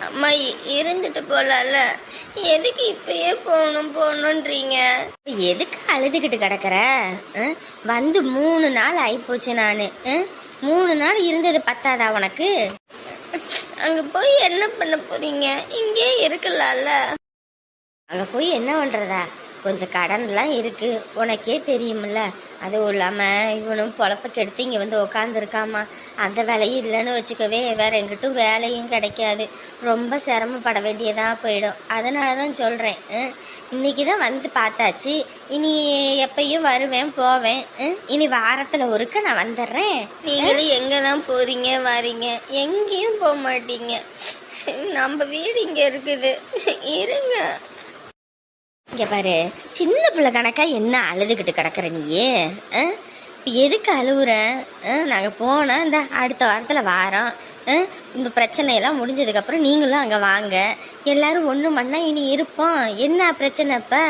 அம்மா இருந்துட்டு போலாம்ல. எதுக்கு இப்பயே போகணுன்றீங்க? எதுக்கு அழுதுகிட்டு கிடக்குற? வந்து 3 நாள் ஆயிப்போச்சு. நான் 3 நாள் இருந்தது பத்தாதா உனக்கு? அங்க போய் என்ன பண்ண போறீங்க? இங்கே இருக்கலாம்ல. அங்கே போய் என்ன பண்ணுறதா? கொஞ்சம் கடன்லாம் இருக்குது, உனக்கே தெரியுமில்ல. அதுவும் இல்லாமல் இவனும் பொழப்ப கெடுத்து இங்கே வந்து உக்காந்துருக்காமா. அந்த வேலையும் இல்லைன்னு வச்சுக்கவே வேற எங்கிட்டும் வேலையும் கிடைக்காது. ரொம்ப சிரமப்பட வேண்டியதாக போயிடும். அதனால தான் சொல்கிறேன். இன்னைக்கு தான் வந்து பார்த்தாச்சு. இனி எப்பயும் வருவேன் போவேன். இனி வாரத்தில் ஒருக்க நான் வந்துடுறேன். நீங்களும் எங்கே தான் போகிறீங்க வரீங்க? எங்கேயும் போக மாட்டீங்க. நம்ம வீடு இங்கே இருக்குது, இருங்க. இங்கே பாரு, சின்ன பிள்ளை கணக்கா என்ன அழுதுகிட்டு கிடக்குற நீயே? எதுக்கு அழுவுற? நாங்கள் போனால் இந்த அடுத்த வாரத்தில் வாரோம். இந்த பிரச்சனையெல்லாம் முடிஞ்சதுக்கப்புறம் நீங்களும் அங்கே வாங்க, எல்லாரும் ஒன்று மண்ணா இனி இருப்போம். என்ன பிரச்சனை இப்போ?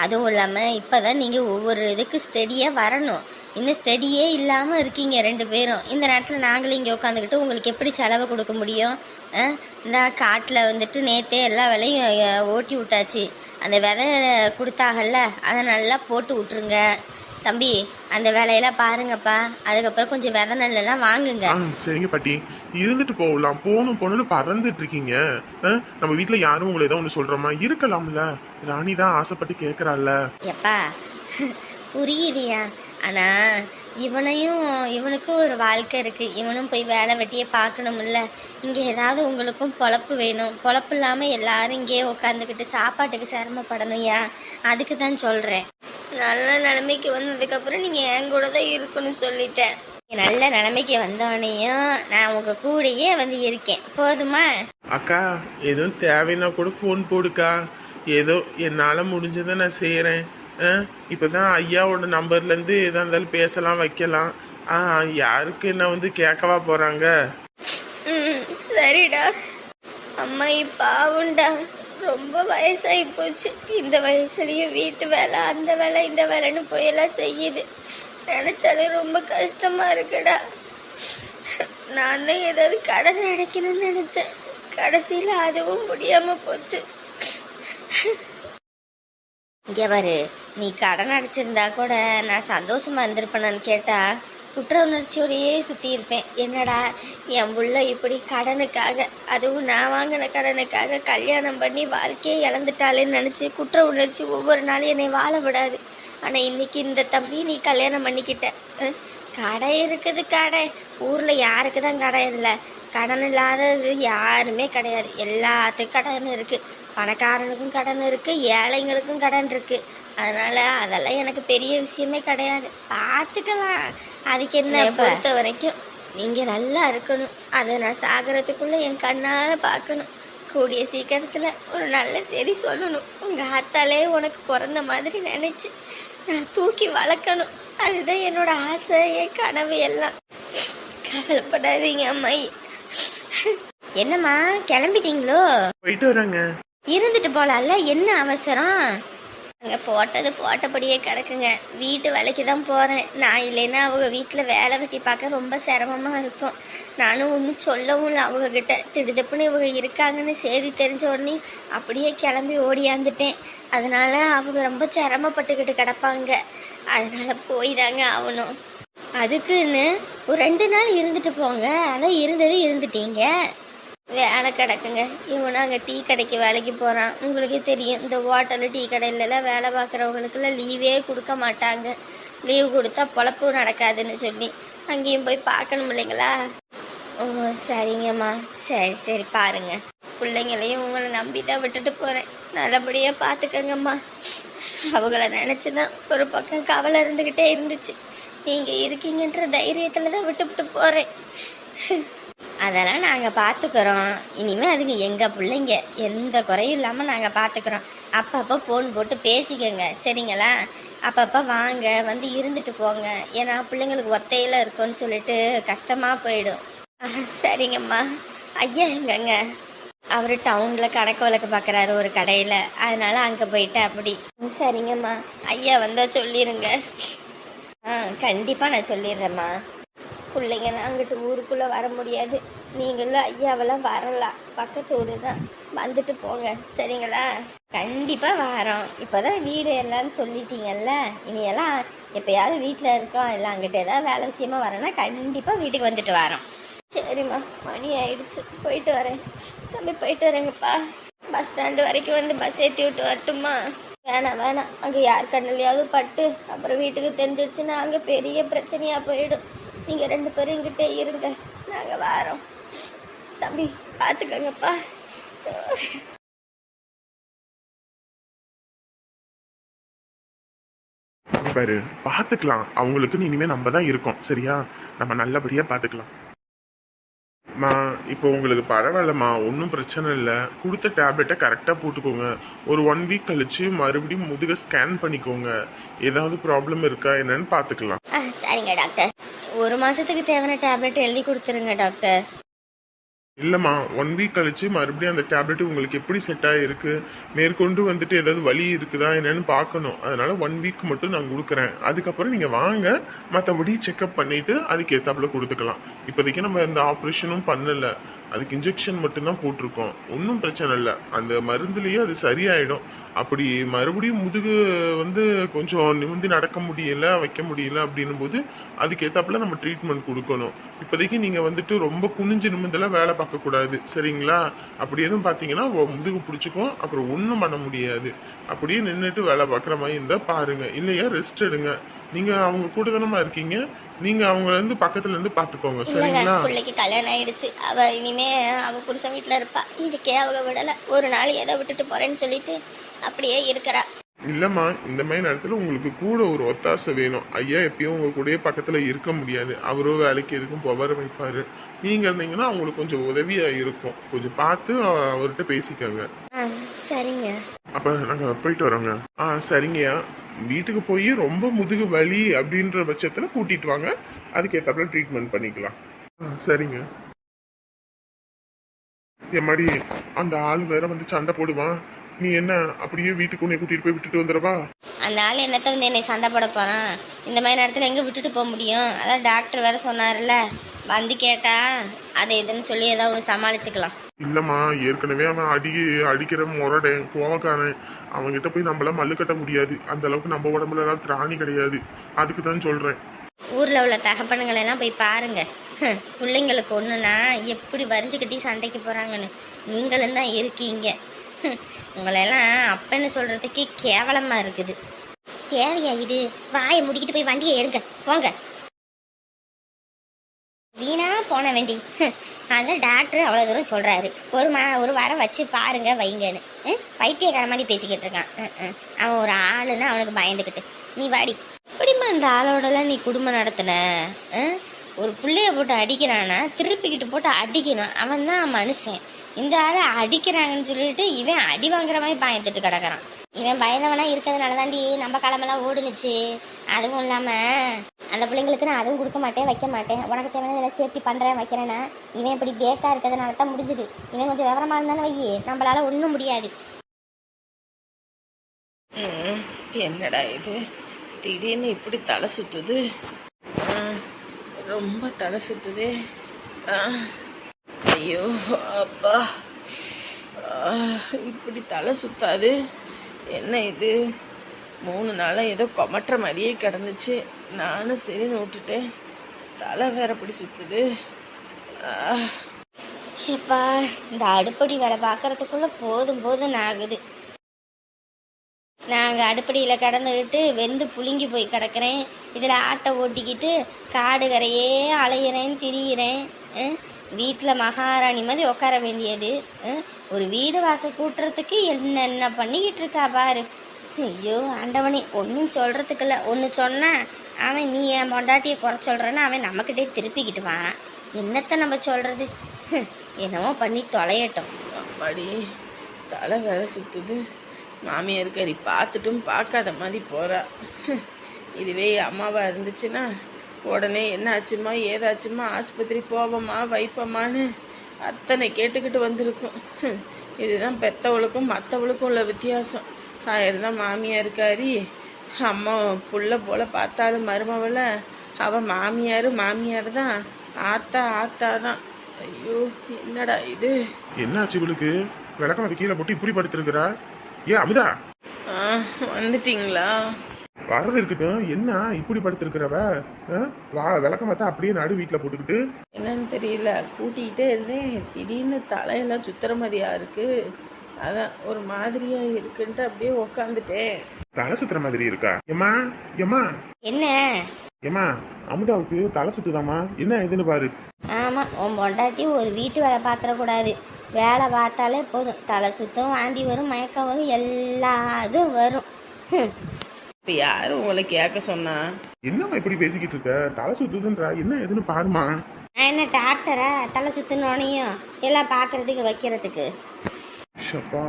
அதுவும் இல்லாமல் இப்போ தான் நீங்கள் ஒவ்வொரு இதுக்கு ஸ்டடியாக வரணும். இன்னும் ஸ்டடியே இல்லாமல் இருக்கீங்க 2 பேரும். இந்த நேரத்தில் நாங்களும் இங்கே உட்காந்துக்கிட்டு உங்களுக்கு எப்படி செலவு கொடுக்க முடியும்? இந்த காட்டில் வந்துட்டு நேற்றே எல்லா வேலையும் ஓட்டி விட்டாச்சு. அந்த விதை கொடுத்தாகல்ல, அதை நல்லா போட்டு விட்ருங்க தம்பி. அந்த வேலையெல்லாம் பாருங்கப்பா. அதுக்கப்புறம் கொஞ்சம் விதை நெல்லாம் வாங்குங்க. சரிங்க பாட்டி, இருந்துட்டு போகலாம். போகணும்னு பறந்துட்டு இருக்கீங்க. நம்ம வீட்டுல யாரும் உங்களை ஏதோ ஒன்று சொல்றோமா? இருக்கலாம்ல. ராணி தான் ஆசைப்பட்டு கேட்கறாள்ல. எப்பா புரியுதியா? ஆனா இவனுக்கும் ஒரு வாழ்க்கை இருக்கு. இவனும் போய் வேலை வெட்டியே பார்க்கணும்ல. இங்க ஏதாவது உங்களுக்கும் பொழப்பு வேணும். பொழப்பு இல்லாம எல்லாரும் இங்கேயே உட்காந்துக்கிட்டு சாப்பாட்டுக்கு சிரமப்படணும்யா. அதுக்கு தான் சொல்றேன். நல்ல நிலைமைக்கு வந்ததுக்கப்புறம் நீங்கள் என் கூட தான் இருக்கணும்னு சொல்லிட்டேன். நல்ல நிலைமைக்கு வந்தோடனையும் நான் உங்க கூடயே வந்து இருக்கேன். போதுமா? அக்கா, எதுவும் தேவைன்னா கூட ஃபோன் போடுக்கா. ஏதோ என்னால் முடிஞ்சதை நான் செய்கிறேன். இப்போதான் ஐயாவோட நம்பர்லேருந்து எதாக இருந்தாலும் பேசலாம் வைக்கலாம். யாருக்கு என்ன வந்து கேட்கவா போகிறாங்க? சரிடா. அம்மா பாவுண்டா, ரொம்ப வயசாகி போச்சு. இந்த வயசுலயும் வீட்டு வேலை அந்த வேலை இந்த வேலைன்னு போயெல்லாம் செய்யுது. நினைச்சாலே ரொம்ப கஷ்டமா இருக்குடா. நான் தான் ஏதாவது கடன் அடைக்கணும்னு நினைச்சேன். கடைசியில் அதுவும் முடியாம போச்சு. இங்கே பாரு, நீ கடன் அடைச்சிருந்தா கூட நான் சந்தோஷமா இருந்திருப்பேன்னு கேட்டா குற்ற உணர்ச்சியோடையே சுற்றி இருப்பேன். என்னடா என் புள்ள இப்படி கடனுக்காக, அதுவும் நான் வாங்கின கடனுக்காக கல்யாணம் பண்ணி வாழ்க்கையை இழந்துட்டாளேன்னு நினச்சி குற்ற உணர்ச்சி ஒவ்வொரு நாளும் என்னை வாழ விடாது. ஆனால் இன்னைக்கு இந்த தம்பி நீ கல்யாணம் பண்ணிக்கிட்ட. கடை இருக்குது, கடை ஊரில் யாருக்கு தான் கடன் இல்லை? கடன் இல்லாதது யாருமே கிடையாது. எல்லாத்துக்கும் கடன் இருக்குது. பணக்காரனுக்கும் கடன் இருக்குது, ஏழைங்களுக்கும் கடன் இருக்குது. அதனால் அதெல்லாம் எனக்கு பெரிய விஷயமே கிடையாது. பார்த்துக்கலாம். அதுக்கு என்ன? பொறுத்த வரைக்கும் நீங்கள் நல்லா இருக்கணும். அதை நான் சாகிறதுக்குள்ளே என் கண்ணால் பார்க்கணும். கூடிய சீக்கிரத்தில் ஒரு நல்ல செய்தி சொல்லணும். உங்கள் ஆத்தாலே உனக்கு பிறந்த மாதிரி நினச்சி நான் தூக்கி வளர்க்கணும். அதுதான் என்னோட ஆசை, என் கனவு எல்லாம். கவலைப்படாதீங்க அம்மாயி. என்னம்மா கிளம்பிட்டீங்களோ? போயிட்டு வரேங்க. இருந்துட்டு போலாம்ல, என்ன அவசரம்? அங்கே போட்டது போட்டபடியே கிடக்குங்க. வீட்டு வேலைக்கு தான் போகிறேன். நான் இல்லைன்னா அவங்க வீட்டில் வேலை வெட்டி பார்க்க ரொம்ப சிரமமாக இருக்கும். நானும் ஒன்றும் சொல்லவும் இல்லை அவங்கக்கிட்ட. திடுதப்புன்னு இவங்க இருக்காங்கன்னு செய்தி தெரிஞ்ச உடனே அப்படியே கிளம்பி ஓடியாந்துட்டேன். அதனால் அவங்க ரொம்ப சிரமப்பட்டுக்கிட்டு கிடப்பாங்க. அதனால் போய் தாங்க ஆகணும். அதுக்குன்னு ஒரு 2 நாள் இருந்துட்டு போங்க. அதான் இருந்துட்டீங்க. வேலை கிடக்குங்க. இவனும் அங்கே டீ கடைக்கு வேலைக்கு போகிறான். உங்களுக்கே தெரியும், இந்த ஹோட்டலு டீ கடையிலலாம் வேலை பார்க்குறவங்களுக்கெல்லாம் லீவே கொடுக்க மாட்டாங்க. லீவு கொடுத்தா பொழப்பு நடக்காதுன்னு சொல்லி அங்கேயும் போய் பார்க்கணும் இல்லைங்களா? ஓ சரிங்கம்மா. சரி பாருங்க. பிள்ளைங்களையும் உங்களை நம்பி தான் விட்டுட்டு போகிறேன். நல்லபடியாக பார்த்துக்கங்கம்மா. அவங்கள நினச்சி தான் ஒரு பக்கம் கவலை இருந்துக்கிட்டே இருந்துச்சு. நீங்கள் இருக்கீங்கன்ற தைரியத்தில் தான் விட்டு போகிறேன். அதெல்லாம் நாங்கள் பார்த்துக்குறோம். இனிமேல் அதுக்கு எங்கள் பிள்ளைங்க எந்த குறையும் இல்லாமல் நாங்கள் பார்த்துக்குறோம். அப்பப்போ ஃபோன் போட்டு பேசிக்கோங்க, சரிங்களா? அப்பப்போ வாங்க, வந்து இருந்துட்டு போங்க. ஏன்னா பிள்ளைங்களுக்கு ஒத்தையில் இருக்குன்னு சொல்லிட்டு கஷ்டமாக போயிடும். சரிங்கம்மா. ஐயா எங்கங்க? அவர் டவுனில் கணக்கு வழக்கு பார்க்குறாரு ஒரு கடையில். அதனால அங்கே போயிட்டு அப்படி. சரிங்கம்மா. ஐயா வந்தால் சொல்லிடுங்க. கண்டிப்பாக நான் சொல்லிடுறேம்மா. பிள்ளைங்கலாம் அங்கிட்டு ஊருக்குள்ளே வர முடியாது. நீங்களும் ஐயாவெல்லாம் வரலாம், பக்கத்து ஊர் தான், வந்துட்டு போங்க சரிங்களா? கண்டிப்பாக வரோம். இப்போ தான் வீடு எல்லாம்னு சொல்லிட்டீங்கல்ல, இனியெல்லாம் எப்போயாவது வீட்டில் இருக்கோம், இல்லை அங்கிட்ட ஏதாவது வேலை விஷயமா வரோன்னா கண்டிப்பாக வீட்டுக்கு வந்துட்டு வரோம். சரிம்மா, மணி ஆயிடுச்சு, போயிட்டு வரேன். தம்பி போயிட்டு வரேங்கப்பா. பஸ் ஸ்டாண்டு வரைக்கும் வந்து பஸ் ஏற்றி விட்டு வரட்டுமா? வேணாம் வேணாம், அங்கே யார் கண்ணுலையாவது பட்டு அப்புறம் வீட்டுக்கு தெரிஞ்சிடுச்சுன்னா அங்கே பெரிய பிரச்சனையாக போயிடும். நீங்கள் 2 பேரும் இங்கிட்டே இருங்க, நாங்கள் வரோம். தம்பி பார்த்துக்கோங்கப்பா. பாரு, பார்த்துக்கலாம். அவங்களுக்கு இனிமே நம்ம தான் இருக்கோம் சரியா? நம்ம நல்லபடியா பார்த்துக்கலாம். மா, இப்போ உங்களுக்கு பரவாயில்லம்மா, ஒன்றும் பிரச்சனை இல்லை. கொடுத்த டேப்லெட்டை கரெக்டாக போட்டுக்கோங்க. ஒரு 1 வீக் கழிச்சு மறுபடியும் முதுக ஸ்கேன் பண்ணிக்கோங்க. ஏதாவது ப்ராப்ளம் இருக்கா என்னன்னு பார்த்துக்கலாம். சரிங்க டாக்டர். 1 மாதத்துக்கு தேவையான டேப்லெட் எழுதி கொடுத்துருங்க டாக்டர். இல்லைம்மா, 1 வீக் கழிச்சு மறுபடியும் அந்த டேப்லெட் உங்களுக்கு எப்படி செட் ஆகிருக்கு, மேற்கொண்டு வந்துட்டு ஏதாவது வலி இருக்குதா என்னன்னு பார்க்கணும். அதனால 1 வீக் மட்டும் நான் கொடுக்குறேன். அதுக்கப்புறம் நீங்கள் வாங்க, மற்றபடி செக்அப் பண்ணிட்டு அதுக்கு ஏற்றாப்புல கொடுத்துக்கலாம். இப்போதைக்கு நம்ம இந்த ஆப்ரேஷனும் பண்ணலை, அதுக்கு இன்ஜெக்ஷன் மட்டும்தான் போட்டிருக்கோம். ஒன்றும் பிரச்சனை இல்லை, அந்த மருந்துலேயே அது சரியாயிடும். அப்படி மறுபடியும் முதுகு வந்து கொஞ்சம் நிமிர்ந்து நடக்க முடியல, வைக்க முடியல அப்படின்னும் போது அதுக்கு ஏற்றாப்புல நம்ம ட்ரீட்மெண்ட் கொடுக்கணும். இப்போதைக்கு நீங்கள் வந்துட்டு ரொம்ப குனிஞ்சு நிமிர்ந்தெல்லாம் வேலை பார்க்கக்கூடாது சரிங்களா? அப்படி எதுவும் பார்த்தீங்கன்னா முதுகு பிடிச்சிக்கும், அப்புறம் ஒன்றும் பண்ண முடியாது. அப்படியே நின்றுட்டு வேலை பார்க்குற மாதிரி இருந்தால் பாருங்க, இல்லையா ரெஸ்ட் எடுங்க. நீங்கள் அவங்க கூட தானமா இருக்கீங்க, நீங்கள் அவங்கள இருந்து பக்கத்துல இருந்து பார்த்துக்கோங்க சரிங்களா? பிள்ளைக்கு கல்யாணம் ஆயிடுச்சு, அவ இனிமே அவ புருஷன் வீட்டில் இருப்பா. இதுக்கே அவ விடலை, ஒரு நாள் ஏதோ விட்டுட்டு போறேன்னு சொல்லிட்டு அப்படியே இருக்கிறா. இல்லைம்மா, இந்த மாதிரி நேரத்தில் உங்களுக்கு கூட ஒரு ஒத்தாசை வேணும். ஐயா எப்பயும் உங்க கூடயே பக்கத்தில் இருக்க முடியாது, அவரும் வேலைக்கு எதுக்கும் போவார வைப்பாரு. நீங்கள் இருந்தீங்கன்னா அவங்களுக்கு கொஞ்சம் உதவியாக இருக்கும். கொஞ்சம் பார்த்து அவர்கிட்ட பேசிக்கோங்க. சரிங்க. அப்போ நாங்கள் போயிட்டு வரோங்க. சரிங்கய்யா. வீட்டுக்கு போய் ரொம்ப முதுகு வலி அப்படின்ற பட்சத்தில் கூட்டிட்டு வாங்க, அதுக்கேற்றாப்புல ட்ரீட்மெண்ட் பண்ணிக்கலாம். சரிங்க. என் மாதிரி அந்த ஆள் வேற வந்து சண்டை போடுவான். நீ என்ன அப்படியே வீட்டுக்கு உன்னை கூட்டிட்டு போய் விட்டுட்டு வந்துடவா? அந்த ஆள் என்னத்த வந்து என்னை சண்டை போட போகிறான்? இந்த மாதிரி நேரத்தில் எங்கே விட்டுட்டு போக முடியும்? அதான் டாக்டர் வேற சொன்னார்ல, வந்து கேட்டா அதை இதுன்னு சொல்லி ஏதாவது ஒன்று சமாளிச்சுக்கலாம். இல்லம்மா, ஏற்கனவே அவன் அடிக்கிற முரடன் கோவக்காரன். அவன்கிட்ட போய் நம்மளாம் மல்லு கட்ட முடியாது. அந்த அளவுக்கு நம்ம உடம்புல எல்லாம் திராணி கிடையாது. அதுக்கு தான் சொல்றேன். ஊரில் உள்ள தகப்பனுங்களெல்லாம் போய் பாருங்க, பிள்ளைங்களுக்கு ஒன்றுனா எப்படி வரிஞ்சு கட்டி சண்டைக்கு போகிறாங்கன்னு. நீங்களும் தான் இருக்கீங்க. உங்களெல்லாம் அப்பன்னு சொல்கிறதுக்கே கேவலமாக இருக்குது. தேவையா இது? வாயை முடிக்கிட்டு போய் வண்டியை எடுங்க போங்க. வீணா போன வேண்டி. அதான் டாக்டர் அவ்வளோ தூரம் சொல்கிறாரு, ஒரு வாரம் வச்சு பாருங்க வைங்கன்னு. பைத்தியக்கார மாதிரி பேசிக்கிட்டு இருக்கான். அவன் ஒரு ஆளுன்னு அவனுக்கு பயந்துக்கிட்டு. நீ வாடி. எப்படிம்மா அந்த ஆளோடலாம் நீ குடும்பம் நடத்தின? ஒரு பிள்ளைய போட்டு அடிக்கிறானா திருப்பிக்கிட்டு போட்டு அடிக்கணும், அவன் தான் மனுஷன். இந்த ஆளை அடிக்கிறாங்கன்னு சொல்லிட்டு இவன் அடி வாங்குற மாதிரி பயந்துட்டு கிடக்குறான். இவன் பயந்தவனா இருக்கிறதுனால தாண்டி நம்ம கிளம்பெல்லாம் ஓடுனுச்சு. அதுவும் இல்லாமல் அந்த பிள்ளைங்களுக்கு நான் அதுவும் கொடுக்க மாட்டேன், வைக்க மாட்டேன். உனக்கு தேவையான ஏதாவது சேஃப்டி பண்ணுறேன் வைக்கிறேன்னா இவன் இப்படி பேக்காக இருக்கிறதுனால தான் முடிஞ்சுது. இவன் கொஞ்சம் விவரமாக இருந்தானே வையி, நம்மளால ஒன்றும் முடியாது. என்னடா இது திடீர்னு இப்படி தலை சுத்துது? ரொம்ப தலை சுத்துதே. ஐயோ அப்பா, இப்படி தலை சுத்தாது. என்ன இது 3 நாளாக ஏதோ கொமட்டுற மாதிரியே கிடந்துச்சு. நானும் சரின்னு விட்டுட்டேன். தலை வேற இப்படி சுத்துது. எப்பா, இந்த அடுப்படி வேலை பார்க்கறதுக்குள்ள போதும் போதும் ஆகுது. நாங்கள் அடுப்படியில் கடந்துக்கிட்டு வெந்து புழுங்கி போய் கிடக்கிறேன். இதில் ஆட்டை ஓட்டிக்கிட்டு காடு கரையே அலையிறேன் திரியிறேன். வீட்டில் மகாராணி மாதிரி உட்கார வேண்டியது. ஒரு வீடு வாசல் கூட்டுறதுக்கு என்னென்ன பண்ணிக்கிட்டு இருக்கா பாரு. ஐயோ ஆண்டவனே, ஒன்றும் சொல்கிறதுக்குல்ல. ஒன்று சொன்னேன் அவன் நீ என் பொண்டாட்டியை குறை சொல்கிறேன்னு அவன் நம்மக்கிட்டே திருப்பிக்கிட்டு வாரான். என்னத்தை நம்ம சொல்கிறது? என்னமோ பண்ணி தொலையட்டும். அப்பாடி, தலை வேற சுத்துது. மாமியார் கறி பார்த்துட்டும் பார்க்காத மாதிரி போகிறா. இதுவே அம்மாவாக இருந்துச்சுன்னா உடனே என்ன ஆச்சுமா ஏதாச்சுமா ஆஸ்பத்திரி போவோமா வைப்போமான்னு அத்தனை கேட்டுக்கிட்டு வந்திருக்கும். இதுதான் பெத்தவளுக்கும் மற்றவளுக்கும் உள்ள வித்தியாசம். ஆயிருந்தான் மாமியார் இருக்காரி அம்மா புள்ள போல் பார்த்தாலும் மருமவளை அவள் மாமியார் தான், ஆத்தா தான். ஐயோ என்னடா இது. என்னாச்சு இவளுக்கு? விளக்கம் அது கீழே போட்டு இப்படி படுத்திருக்கிறா. ஏ அமுதா, ஆ வந்துட்டீங்களா? வர்றது இருக்கட்டும், என்ன இப்படி படுத்திருக்கிறவ? விளக்கம் பார்த்தா அப்படியே நடு வீட்டில் போட்டுக்கிட்டு. என்னன்னு தெரியல, கூட்டிகிட்டே இருந்தேன், திடீர்னு தலையெல்லாம் சுத்துற மாதிரியா இருக்கு. அதான் ஒரு மாதிரியா இருக்குன்ட்டு அப்படியே உக்காந்துட்டேன். தலை சுத்துற மாதிரி இருக்கா? ஏமா ஏமா என்ன? ஏமா, அமுதாவுக்கு தலை சுத்துதாமா? என்ன எதுன்னு பாரு. ஆமாம், உன் பொண்டாட்டி ஒரு வீட்டு வேலை பார்த்துடக்கூடாது. வேலை பார்த்தாலே போதும், தலை சுத்தம், வாந்தி வரும், மயக்கம் வரும், எல்லா இதுவும் வரும். இப்போ யாரும் உங்களை கேட்க சொன்னா? என்னம்மா இப்படி பேசிக்கிட்டு இருக்க? தலை சுத்துதுன்றா, என்ன எதுன்னு பாருமா. நான் என்ன டாக்டரா தலை சுத்தினோனையும் எல்லாம் பார்க்கறதுக்கு வைக்கிறதுக்கு? ஷப்பா,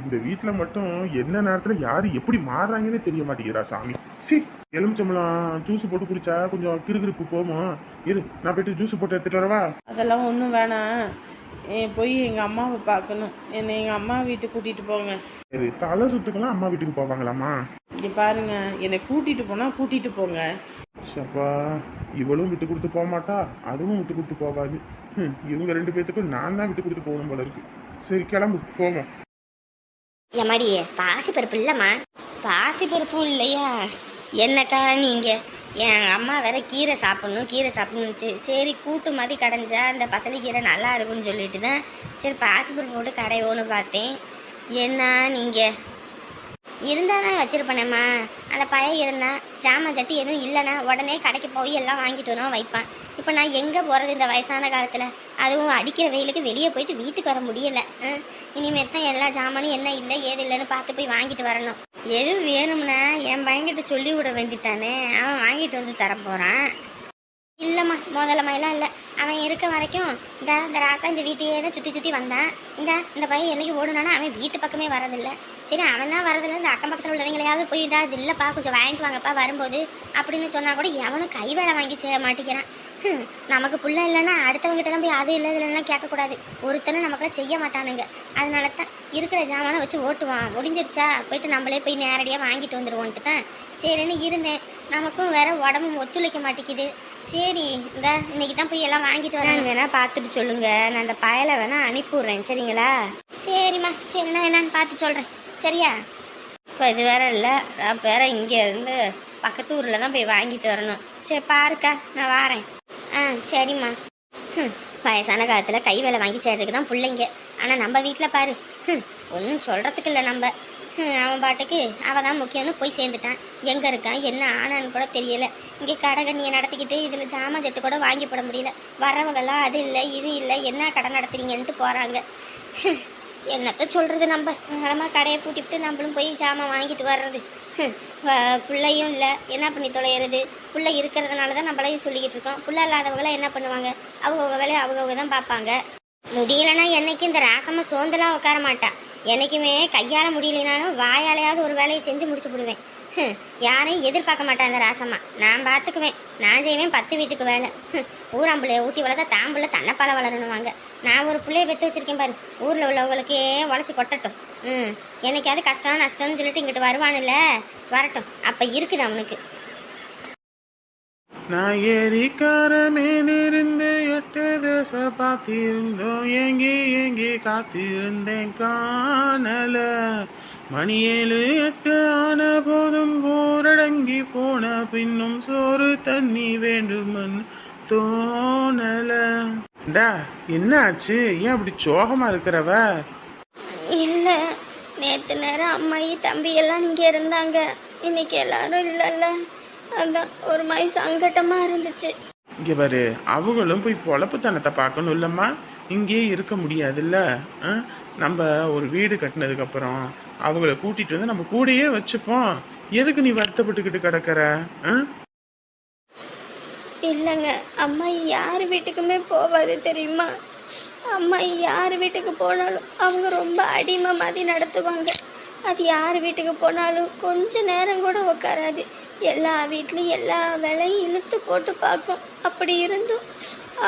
இந்த வீட்டுல மட்டும் என்ன நேரத்துல யாரு எப்படி மாறுறாங்கன்னு தெரிய மாட்டேங்கிறா சாமி. சி, எலுமிச்சம்பழம் ஜூஸ் போட்டு குடிச்சா கொஞ்சம் கிறுகிறுப்பு போமா. இரு, நான் போயிட்டு ஜூஸ் போட்டு எடுத்துட்டு வரவா? அதெல்லாம் ஒன்றும் வேணாம், போய் எங்கள் அம்மாவை பார்க்கணும். என்னை எங்கள் அம்மா வீட்டுக்கு கூட்டிகிட்டு போங்க. சரி, தலை சுத்துக்கெல்லாம் அம்மா வீட்டுக்கு போவாங்களாமா? இங்கே பாருங்க, என்னை கூட்டிகிட்டு போனால் கூட்டிகிட்டு போங்க. ஷப்பா, இவளும் விட்டு கொடுத்து போக மாட்டா, அதுவும் விட்டு கொடுத்து போகாது. இவங்க 2 பேத்துக்கும் நான் தான் விட்டு கொடுத்து போகணும் போல இருக்கு. சரி கிளம்பு, போவோம். எம்மாடி, பாசிப்பருப்பு இல்லைம்மா? பாசிப்பருப்பும் இல்லையா? என்னக்கா நீங்கள்? என் அம்மா வேற கீரை சாப்பிட்ணுச்சு. சரி, கூட்டு மாதிரி கடைஞ்சா அந்த பசலிக்கீரை நல்லா இருக்குன்னு சொல்லிட்டு தான் சரி பாசிப்பருப்பு போட்டு கடையோன்னு பார்த்தேன். என்ன நீங்கள் இருந்தால் தான் வச்சுருப்பேனேம்மா. அந்த பையன் இருந்தால் ஜாமான் சட்டி எதுவும் இல்லைன்னா உடனே கடைக்கு போய் எல்லாம் வாங்கிட்டு வரும் வைப்பான். இப்போ நான் எங்கே போகிறது இந்த வயசான காலத்தில்? அதுவும் அடிக்கிற வெயிலுக்கு வெளியே போயிட்டு வீட்டுக்கு வர முடியலை. இனிமேல் தான் எல்லா ஜாமானும் என்ன இல்லை ஏது இல்லைன்னு பார்த்து போய் வாங்கிட்டு வரணும். எது வேணும்னா என் பையன்கிட்ட சொல்லி விட வேண்டித்தானே, அவன் வாங்கிட்டு வந்து தர போகிறான். இல்லைம்மா, முதலமையெல்லாம் இல்லை. அவன் இருக்க வரைக்கும் இந்த ராசா இந்த வீட்டையே தான் சுற்றி வந்தான். இந்த பையன் என்னைக்கு ஓடுனானா அவன் வீட்டு பக்கமே வரதில்லை. சரி, அவன் தான் வரதில்லை, இந்த அக்கம் பக்கத்தில் உள்ளவங்களையாவது போய் இது இல்லைப்பா கொஞ்சம் வாங்கிட்டு வாங்கப்பா வரும்போது அப்படின்னு சொன்னால் கூட எவனும் கை வேலை வாங்கி செய்ய மாட்டேங்கிறான். நமக்கு புள்ள இல்லைன்னா அடுத்தவங்ககிட்டலாம் போய் அது இல்லை இல்லைன்னா கேட்கக்கூடாது. ஒருத்தனும் நமக்கு செய்ய மாட்டானுங்க. அதனால தான் இருக்கிற ஜாமானை வச்சு ஓட்டுவான். முடிஞ்சிருச்சா போயிட்டு நம்மளே போய் நேரடியாக வாங்கிட்டு வந்துடுவோன்ட்டு தான் சரின்னு இருந்தேன். நமக்கும் வேற உடம்பும் ஒத்துழைக்க மாட்டேங்குது. சரி, இன்னைக்கு தான் போய் எல்லாம் வாங்கிட்டு வரேன். வேணா பார்த்துட்டு சொல்லுங்க, நான் அந்த பயலை வேணா அனுப்பிவிட்றேன். சரிங்களா? சரிம்மா, சரி, நான் என்னன்னு பார்த்து சொல்கிறேன். சரியா? இப்போ இது வேற இல்லை, நான் வேற இங்கே இருந்து பக்கத்து ஊரில் தான் போய் வாங்கிட்டு வரணும். சரி பாருக்கா, நான் வாரேன். சரிம்மா. வயசான காலத்தில் கை வேலை வாங்கி செய்கிறதுக்கு தான் பிள்ளைங்க. ஆனால் நம்ம வீட்டில் பாரு, ஒன்றும் சொல்கிறதுக்கு இல்லை. நம்ம அவன் பாட்டுக்கு அவள் தான் முக்கியம்னு போய் சேர்ந்துட்டான். எங்கே இருக்கான் என்ன ஆனான்னு கூட தெரியலை. இங்கே கடைகண்ணியை நடத்திக்கிட்டு இதில் ஜாமான் செட்டு கூட வாங்கி போட முடியல. வரவங்கெல்லாம் அது இல்லை இது இல்லை என்ன கடை நடத்துறீங்கன்ட்டு போகிறாங்க. என்னத்த சொல்கிறது, நம்ம கடையை பூட்டிவிட்டு நம்மளும் போய் ஜாமான் வாங்கிட்டு வர்றது. பிள்ளையும் இல்லை, என்ன பண்ணி தொலைகிறது? பிள்ளை இருக்கிறதுனால தான் நம்மளையும் சொல்லிக்கிட்டு இருக்கோம். பிள்ளை இல்லாதவங்களாம் என்ன பண்ணுவாங்க? அவங்கவுங்க வேலையை அவங்கவுங்க தான் பார்ப்பாங்க. முடியலைன்னா என்னைக்கு இந்த ராசம்மா சோந்தெல்லாம் உட்கார மாட்டா. என்றைக்குமே கையால் முடியலைனாலும் வாயாலையாவது ஒரு வேலையை செஞ்சு முடிச்சு விடுவேன். யாரையும் எதிர்பார்க்க மாட்டேன் இந்த ராசம்மா. நான் பார்த்துக்குவேன், நான் செய்வேன் 10 வீட்டுக்கு வேலை. ஊராம்பிள்ளைய ஊட்டி வளர்த்தா தாம்பிள்ளை தன்னைப்பால வளரணுவாங்க. நான் ஒரு பிள்ளைய பெற்று வச்சிருக்கேன் பாரு, ஊரில் உள்ளவங்களுக்கே உழைச்சி கொட்டட்டும். என்னைக்காவது கஷ்டம் நஷ்டம்னு சொல்லிட்டு இங்கிட்டு வருவானுல்ல, வரட்டும், அப்போ இருக்குது அவனுக்கு. நான் ஏரிக்காரமேலிருந்து 8 தேச பார்த்திருந்தோம், ஏங்கி காத்திருந்தேன் காணல. மணி 7 8 ஆன போதும் போரடங்கி போன பின்னும் சோறு தண்ணி வேண்டுமன் தோணல. என்ன ஆச்சு? ஏன் அப்படி சோகமா இருக்கிறவ? இல்லை, நேற்று நேரம் அம்மாயி தம்பி எல்லாம் இங்கே இருந்தாங்க, இன்னைக்கு எல்லாரும் இல்லைல்ல, அதான் ஒரு மாதிரி சங்கட்டமாக இருந்துச்சு. இங்க பாரு, அவங்களும் போய் பொழப்புத்தனத்தை பார்க்கணும் இல்லம்மா, இங்கேயே இருக்க முடியாதுல்ல. நம்ம ஒரு வீடு கட்டினதுக்கு அப்புறம் அவங்கள கூட்டிட்டு வந்து நம்ம கூடயே வச்சுப்போம். எதுக்கு நீ வருத்தப்பட்டுக்கிட்டு கிடக்குற? இல்லைங்க, அம்மா யார் வீட்டுக்குமே போகாது தெரியுமா? அம்மா யார் வீட்டுக்கு போனாலும் அவங்க ரொம்ப அடிமை மாதிரி நடத்துவாங்க. அது யார் வீட்டுக்கு போனாலும் கொஞ்ச நேரம் கூட உட்காராது. எல்லா வீட்லேயும் எல்லா வேலையும் இழுத்து போட்டு பார்க்கும். அப்படி இருந்தும்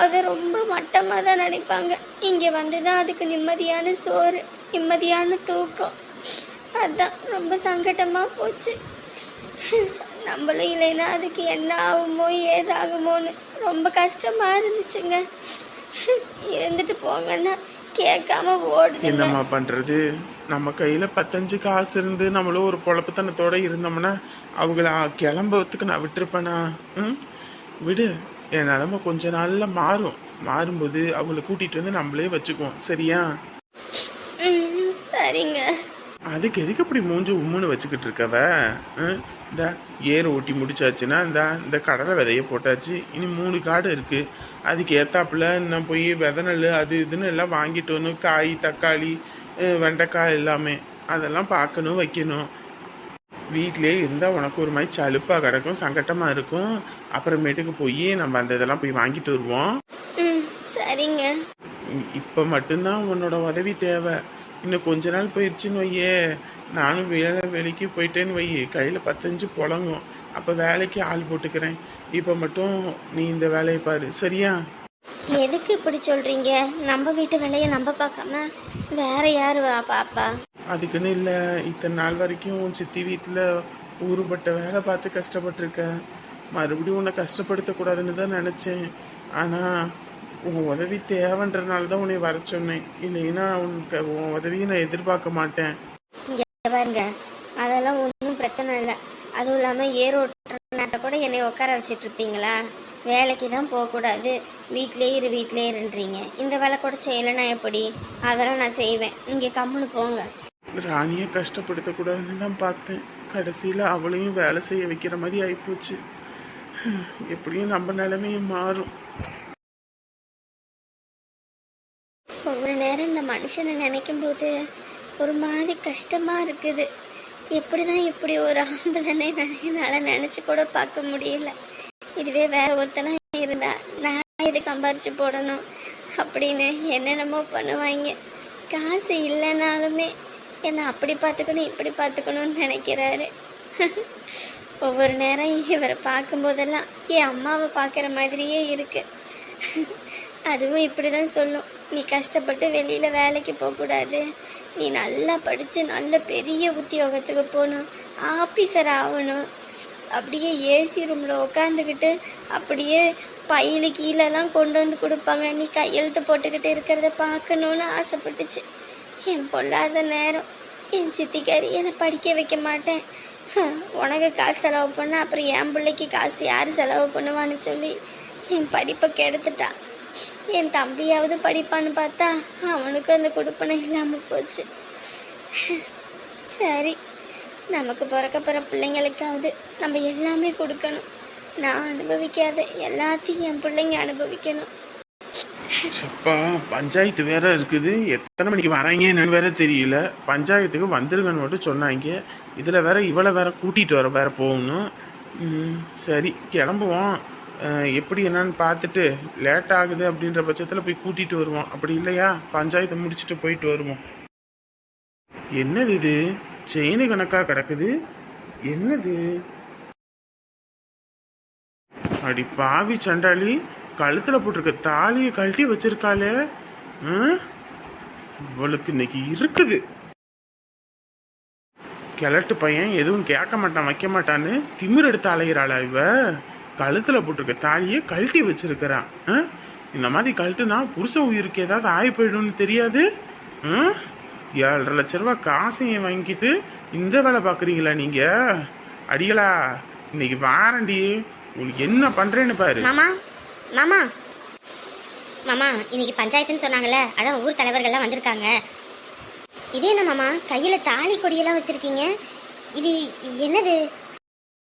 அதை ரொம்ப மட்டமாக தான் நினைப்பாங்க. இங்கே வந்து தான் அதுக்கு நிம்மதியான சோறு, நிம்மதியான தூக்கம். அதான் ரொம்ப சங்கடமாக போச்சு. நம்மளும் இல்லைன்னா அதுக்கு என்ன ஆகுமோ ஏதாகுமோன்னு ரொம்ப கஷ்டமா இருந்துச்சுங்க. இருந்துட்டு போங்கன்னா கேட்காம ஓடுது. என்னம்மா பண்றது? நம்ம கையில 15 காசு இருந்து நம்மளும் ஒரு பொழப்புத்தனத்தோட இருந்தோம்னா அவங்கள கிளம்புறதுக்கு நான் விட்டுருப்பேனா? விடு, என் நிலமை கொஞ்ச நாள்ல மாறும்போது அவங்கள கூட்டிட்டு வந்து நம்மளே வச்சுக்குவோம், சரியா? சரிங்க. அதுக்கு எதுக்கு இப்படி மூஞ்சி உம்முன்னு வச்சுக்கிட்டு இருக்கவ? இந்த ஏர் ஓட்டி முடிச்சாச்சுன்னா இந்த கடலை விதைய போட்டாச்சு. இனி 3 காடு இருக்கு. அதுக்கு ஏத்தாப்புல நான் போய் விதை நெல் அது இதுன்னு எல்லாம் வாங்கிட்டு வரணும். காய், தக்காளி, வெண்டைக்காய் எல்லாமே அதெல்லாம் பார்க்கணும், வைக்கணும். வீட்டிலே இருந்தால் உனக்கு ஒரு மாதிரி சலுப்பாக கிடக்கும், சங்கட்டமாக இருக்கும். அப்புறமேட்டுக்கு போய் நம்ம அந்த இதெல்லாம் போய் வாங்கிட்டு வருவோம். சரிங்க. இப்போ மட்டும்தான் உன்னோட உதவி தேவை. இன்னும் கொஞ்ச நாள் போயிடுச்சுன்னு வையே, நானும் வேலைக்கு போயிட்டேன்னு வையே, கையில் 15 புழங்கும். அப்போ வேலைக்கு ஆள் போட்டுக்கிறேன். இப்போ மட்டும் நீ இந்த வேலையை பாரு, சரியா? எதுக்கு இப்படி சொல்றீங்க? நம்ம வீட்டு வேலையை நம்ம பார்க்காம வேற யாரு பாப்பா? அதுக்குன்னு இல்லை, இத்தனை நாள் வரைக்கும் உன் சித்தி வீட்டில் ஊறுபட்ட வேலை பார்த்து கஷ்டப்பட்டிருக்க. மறுபடியும் உன்னை கஷ்டப்படுத்தக்கூடாதுன்னு தான் நினச்சேன். ஆனால் உன் உதவி தேவைன்றனால தான் உன்னை வர சொன்னேன். இல்லைன்னா உன் உதவியை நான் எதிர்பார்க்க மாட்டேன். பாருங்க, அதெல்லாம் ஒன்றும் பிரச்சனை இல்லை. அதுவும் இல்லாமல் ஏரோட்டுற நாட்டை கூட என்னை உட்கார வச்சிட்டு இருப்பீங்களா? வேலைக்கு தான் போகக்கூடாது, வீட்டிலே இருன்றீங்க. இந்த வேலை கூட செய்யலைன்னா எப்படி? அதெல்லாம் நான் செய்வேன். நீங்கள் கம்முன்னு போங்க. ராணியை கஷ்டப்படுத்தக்கூடாதுன்னு தான் பார்த்தேன். கடைசியில் அவளையும் வேலை செய்ய வைக்கிற மாதிரி ஆகிப்போச்சு. எப்படியும் நம்ம நிலைமையும் மாறும். ஒவ்வொரு நேரம் இந்த மனுஷனை நினைக்கும் போது ஒரு மாதிரி கஷ்டமாக இருக்குது. எப்படி தான் இப்படி ஒரு ஆம்பளனை என்னால் நினச்சி கூட பார்க்க முடியல. இதுவே வேற ஒருத்தனா இருந்தா நான் இதை சம்பாரிச்சு போடணும் அப்படின்னு என்னென்னமோ பண்ணுவாங்க. காசு இல்லைனாலுமே என்னை அப்படி பார்த்துக்கணும் இப்படி பார்த்துக்கணும்னு நினைக்கிறாரு. ஒவ்வொரு நேரம் இவரை பார்க்கும்போதெல்லாம் என் அம்மாவை பார்க்குற மாதிரியே இருக்கு. அதுவும் இப்படி தான் சொல்லும், நீ கஷ்டப்பட்டு வெளியில் வேலைக்கு போகக்கூடாது, நீ நல்லா படித்து நல்ல பெரிய உத்தியோகத்துக்கு போகணும், ஆஃபீஸர் ஆகணும். அப்படியே ஏசி ரூமில் உட்காந்துக்கிட்டு அப்படியே பையில கீழெல்லாம் கொண்டு வந்து கொடுப்பாங்க, நீ கையெழுத்து போட்டுக்கிட்டு இருக்கிறத பார்க்கணுன்னு ஆசைப்பட்டுச்சு. என் பொல்லாத நேரம் என் சித்திக்காரி என்னை படிக்க வைக்க மாட்டேன், உனக்கு காசு செலவு பண்ண அப்புறம் என் பிள்ளைக்கு காசு யார் செலவு பண்ணுவான்னு சொல்லி என் படிப்பை கெடுத்துட்டான். என் தம்பியாவது படிப்பான்னு பார்த்தா அவனுக்கு அந்த கொடுப்பனை இல்லாமல் போச்சு. சரி, நமக்கு பிறக்க போகிற பிள்ளைங்களுக்காவது நம்ம எல்லாமே கொடுக்கணும். நான் அனுபவிக்காத எல்லாத்தையும் என் பிள்ளைங்க அனுபவிக்கணும். சப்பா, பஞ்சாயத்து வேற இருக்குது. எத்தனை மணிக்கு வராங்கன்னு வேற தெரியல. பஞ்சாயத்துக்கு வந்துருங்கன்னு மட்டும் சொன்னாங்க. இதில் வேற இவளை வேற கூட்டிகிட்டு வர வேற போகணும். சரி, கிளம்புவோம். எப்படி என்னன்னு பார்த்துட்டு லேட் ஆகுது அப்படின்ற பட்சத்தில் போய் கூட்டிகிட்டு வருவோம். அப்படி இல்லையா பஞ்சாயத்தை முடிச்சுட்டு போயிட்டு வருவோம். என்னது இது? செயின் கணக்காக கிடக்குது. என்னது? அடி பாவி சண்டாளி, கழுத்தில் போட்டிருக்க தாலியை கழட்டி வச்சிருக்காளே. இவளுக்கு இன்னைக்கு இருக்குது. கிழட்டு பையன் எதுவும் கேட்க மாட்டான் வைக்க மாட்டான்னு திமிர் எடுத்து அலைகிறாளா இவ? கழுத்தில் போட்டிருக்க தாலியை கழட்டி வச்சிருக்கிறான். இந்த மாதிரி கழட்டுனா புருஷ உயிருக்கு ஏதாவது ஆகி போயிடும்னு தெரியாது. 7.5 லட்ச ரூபா காசையும் வாங்கிட்டு இந்த வேலை பார்க்குறீங்களா நீங்க? அடிகளா, இன்னைக்கு வாரண்டி உங்களுக்கு என்ன பண்றேன்னு பாரு. மாமா மாமா மாமா, இன்னைக்கு பஞ்சாயத்துன்னு சொன்னாங்கல்ல, அதான் ஊர் தலைவர்கள்லாம் வந்திருக்காங்க. இது என்ன மாமா கையில் தாலி கொடியெல்லாம் வச்சிருக்கீங்க? இது என்னது?